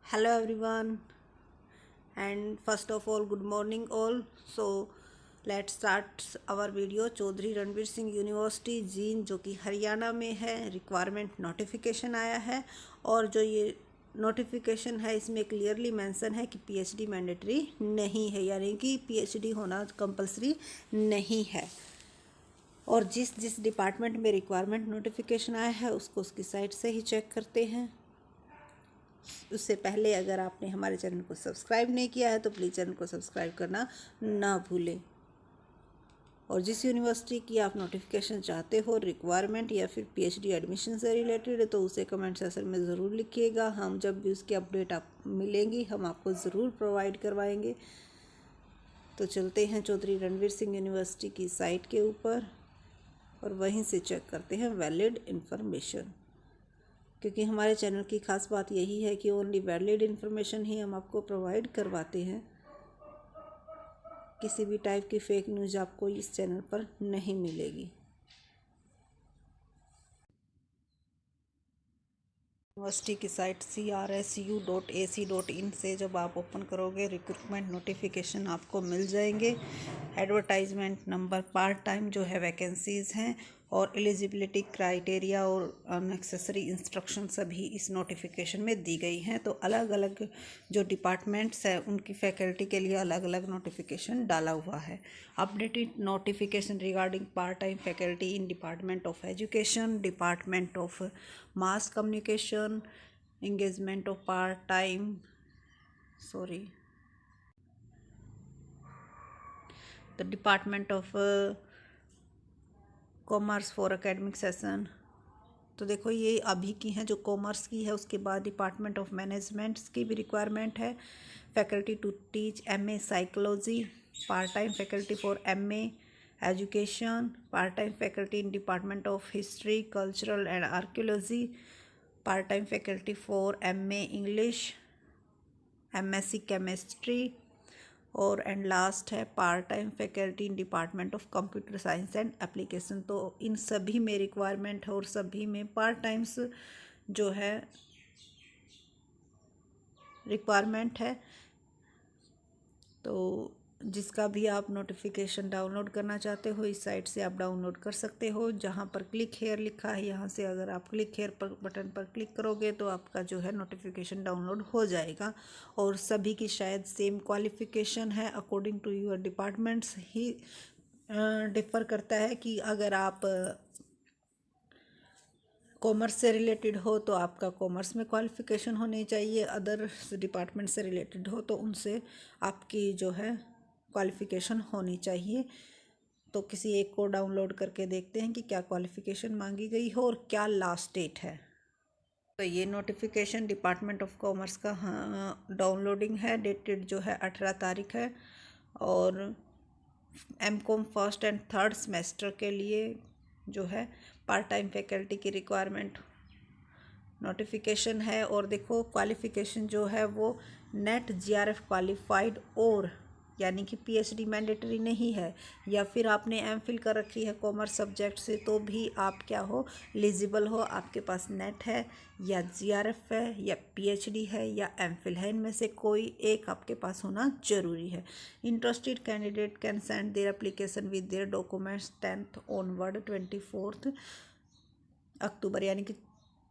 Hello everyone, and first of all good morning all. So let's start our video. Chaudhary Ranbir Singh University Jind जो कि हरियाणा में है, requirement notification आया है। और जो ये नोटिफिकेशन है इसमें क्लियरली मेंशन है कि पीएचडी मैंडेटरी नहीं है, यानी कि पीएचडी होना कंपलसरी नहीं है। और जिस जिस डिपार्टमेंट में रिक्वायरमेंट नोटिफिकेशन आया है उसको उसकी साइट से ही चेक करते हैं। उससे पहले अगर आपने हमारे चैनल को सब्सक्राइब नहीं किया है तो प्लीज़ चैनल को सब्सक्राइब करना ना भूलें। और जिस यूनिवर्सिटी की आप नोटिफिकेशन चाहते हो, रिक्वायरमेंट या फिर पीएचडी एडमिशन से रिलेटेड, तो उसे कमेंट सेक्शन में ज़रूर लिखिएगा। हम जब भी उसकी अपडेट आप मिलेंगी हम आपको ज़रूर प्रोवाइड करवाएंगे। तो चलते हैं चौधरी रणवीर सिंह यूनिवर्सिटी की साइट के ऊपर और वहीं से चेक करते हैं वैलिड इन्फॉर्मेशन, क्योंकि हमारे चैनल की खास बात यही है कि ओनली वैलिड इन्फॉर्मेशन ही हम आपको प्रोवाइड करवाते हैं। किसी भी टाइप की फेक न्यूज़ आपको इस चैनल पर नहीं मिलेगी। यूनिवर्सिटी की साइट crsu.ac.in से जब आप ओपन करोगे रिक्रूटमेंट नोटिफिकेशन आपको मिल जाएंगे। एडवर्टाइजमेंट नंबर, पार्ट टाइम जो है वैकेंसीज़ हैं, और एलिजिबिलिटी क्राइटेरिया और अननेसेसरी इंस्ट्रक्शन सभी इस नोटिफिकेशन में दी गई हैं। तो अलग अलग जो डिपार्टमेंट्स हैं उनकी फैकल्टी के लिए अलग अलग नोटिफिकेशन डाला हुआ है। Updated notification regarding part time faculty in department of education, department of mass communication, engagement of part time the department of commerce for academic session. तो देखो ये अभी की हैं जो कॉमर्स की है। उसके बाद डिपार्टमेंट ऑफ मैनेजमेंट्स की भी रिक्वायरमेंट है। Faculty to teach MA psychology, part time faculty for MA education, part time faculty in department of history, cultural and archaeology, part time faculty for MA English, MSc chemistry, और and last है part time faculty in department of computer science and application. तो इन सभी में requirement है और सभी में पार्ट टाइम्स जो है रिक्वायरमेंट है। तो जिसका भी आप नोटिफिकेशन डाउनलोड करना चाहते हो इस साइट से आप डाउनलोड कर सकते हो। जहाँ पर क्लिक हेयर लिखा है यहाँ से अगर आप क्लिक हेयर पर बटन पर क्लिक करोगे तो आपका जो है नोटिफिकेशन डाउनलोड हो जाएगा। और सभी की शायद सेम क्वालिफ़िकेशन है, अकॉर्डिंग टू योर डिपार्टमेंट्स ही डिफ़र करता है। कि अगर आप कॉमर्स से रिलेटेड हो तो आपका कॉमर्स में क्वालिफ़िकेशन होनी चाहिए, अदर डिपार्टमेंट से रिलेटेड हो तो उनसे आपकी जो है क्वालिफ़िकेशन होनी चाहिए। तो किसी एक को डाउनलोड करके देखते हैं कि क्या क्वालिफ़िकेशन मांगी गई हो और क्या लास्ट डेट है। तो ये नोटिफिकेशन डिपार्टमेंट ऑफ कॉमर्स का डाउनलोडिंग है। डेटेड जो है 18 तारीख है। और MCom first and third semester के लिए जो है पार्ट टाइम फैकल्टी की रिक्वायरमेंट नोटिफिकेशन है। और देखो क्वालिफ़िकेशन जो है वो नेट जीआरएफ क्वालिफाइड, और यानी कि पीएचडी मैंडेटरी नहीं है। या फिर आपने एमफिल कर रखी है कॉमर्स सब्जेक्ट से तो भी आप क्या हो, एलिजिबल हो। आपके पास नेट है या जीआरएफ है या पीएचडी है या एमफिल है, इनमें से कोई एक आपके पास होना जरूरी है। Interested candidate can send their application with their documents 10th onward 24 अक्टूबर, यानी कि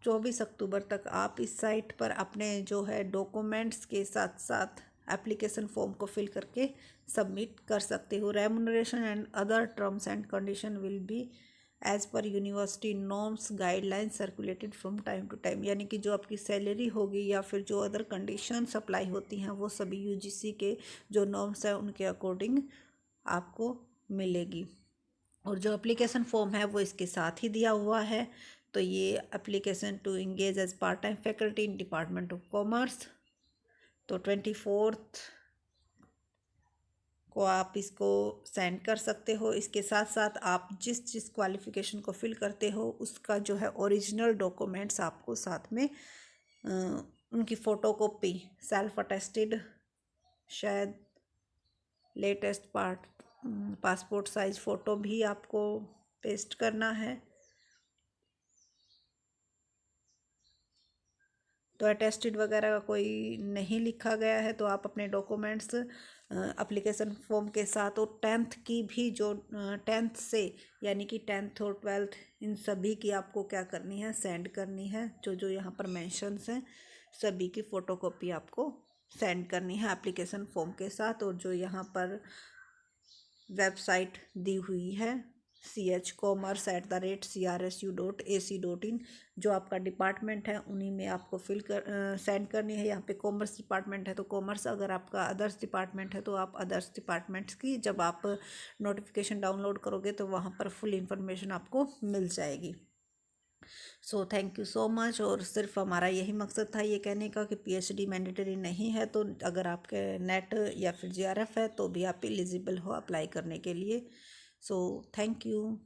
24 अक्टूबर तक आप इस साइट पर अपने जो है डॉक्यूमेंट्स के साथ साथ एप्लीकेशन फॉर्म को फिल करके सबमिट कर सकते हो। Remuneration and other terms and condition will be as per university norms guideline circulated from time to time, यानी कि जो आपकी सैलरी होगी या फिर जो अदर कंडीशंस अप्लाई होती हैं वो सभी यूजीसी के जो नॉर्म्स हैं उनके अकॉर्डिंग आपको मिलेगी। और जो एप्लीकेशन फॉर्म है वो इसके साथ ही दिया हुआ है। तो ये application to engage as part time faculty in department of commerce, तो 24 को आप इसको सेंड कर सकते हो। इसके साथ साथ आप जिस जिस क्वालिफ़िकेशन को फिल करते हो उसका जो है ओरिजिनल डॉक्यूमेंट्स आपको साथ में उनकी फ़ोटो कॉपी, सेल्फ अटेस्टेड, शायद लेटेस्ट पासपोर्ट साइज़ फ़ोटो भी आपको पेस्ट करना है। तो अटेस्टेड वगैरह का कोई नहीं लिखा गया है, तो आप अपने डॉक्यूमेंट्स एप्लीकेशन फॉर्म के साथ और 10th की भी जो 10th से यानी कि 10th और 12th इन सभी की आपको क्या करनी है, सेंड करनी है। जो जो यहाँ पर मेंशंस हैं सभी की फ़ोटोकॉपी आपको सेंड करनी है एप्लीकेशन फॉर्म के साथ। और जो यहाँ पर वेबसाइट दी हुई है chcommerce@crsu.ac.in, जो आपका डिपार्टमेंट है उन्हीं में आपको सेंड करनी है। यहाँ पे कॉमर्स डिपार्टमेंट है तो कॉमर्स, अगर आपका अदर्स डिपार्टमेंट है तो आप अदर्स डिपार्टमेंट्स की जब आप नोटिफिकेशन डाउनलोड करोगे तो वहाँ पर फुल इंफॉर्मेशन आपको मिल जाएगी। So thank you so much. और सिर्फ हमारा यही मकसद था ये कहने का कि पीएचडी मैंडेटरी नहीं है, तो अगर आपके नेट या फिर जीआरएफ है तो भी आप एलिजिबल हो अप्लाई करने के लिए। So thank you.